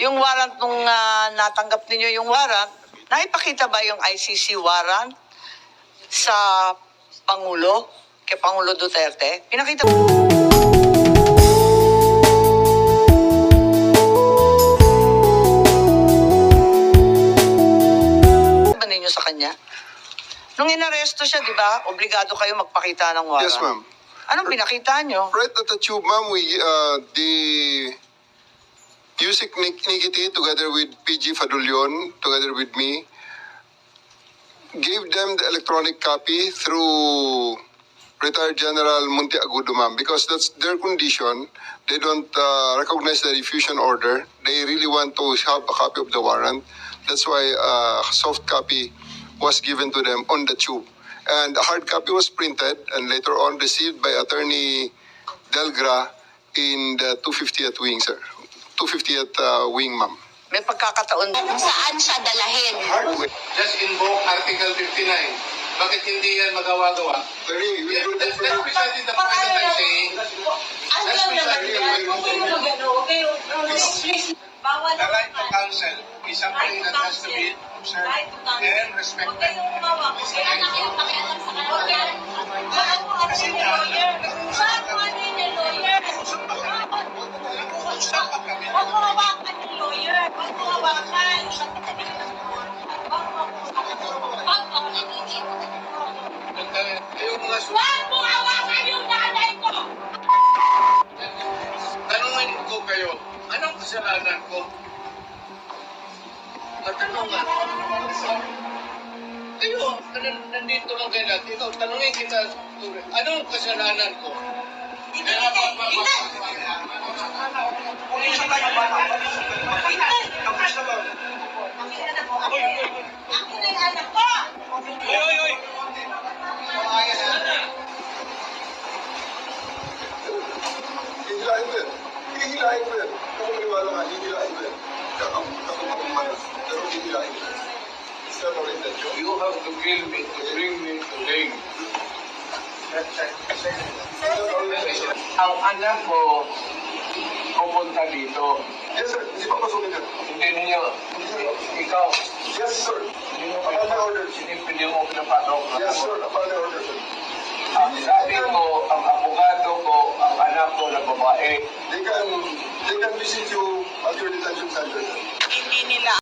Yung warrant nung natanggap ninyo yung warrant, naipakita ba yung ICC warrant sa Pangulo, kay Pangulo Duterte? Pinakita ba ninyo sa kanya? Nung inaresto siya, di ba, obligado kayo magpakita ng warrant? Yes, ma'am. Anong pinakita nyo? Right at the tube, ma'am, the Yusik Nikiti, together with PG Fadulyon, together with me, gave them the electronic copy through retired General Munti Agudo, ma'am, because that's their condition. They don't recognize the refusion order. They really want to have a copy of the warrant. That's why a soft copy was given to them on the tube. And a hard copy was printed and later on received by Attorney Delgra in the 250th wing, sir. 250th wing, ma'am. May pagkakataon. Saan siya dalahin? Just invoke Article 59. Bakit hindi yan magawa-gawa? That's precisely the point that I'm saying. That's precisely the point. Bawal The right to counsel is something that has to be observed and respected. Kaya na kayo pakialam sa kanila. Bakit mo ano yung lawyer? Bakit mo ano yung lawyer? Huwag mo hawakan yung lawyer. Huwag mo hawakan. Huwag mo hawakan yung nanay ko! Tanungin ko kayo, anong kasalanan ko? Matanong nga. Kayo, nandito lang kayo natin. Ikaw, tanungin kita, anong kasalanan ko? Ako na yung anak ko! Hihilahin ko yan. Hihilahin ko yan. Kung maniwala ka, hihilahin ko yan. Pero hihilahin ko yan. Is that our intention? You have to kill me to bring me to Lane. Ang anak ko pupunta dito. Yes, sir. Hindi pa pasukin yan. Hindi ninyo, ikaw, Yes, sir. hindi mo Upon my orders. hindi mo pinapasok. Yes, sir. Upon my orders, sir. Ang sabi ko, ang abogado ko, ang anak ko na babae, They can visit you at your detention center, sir. Hindi nila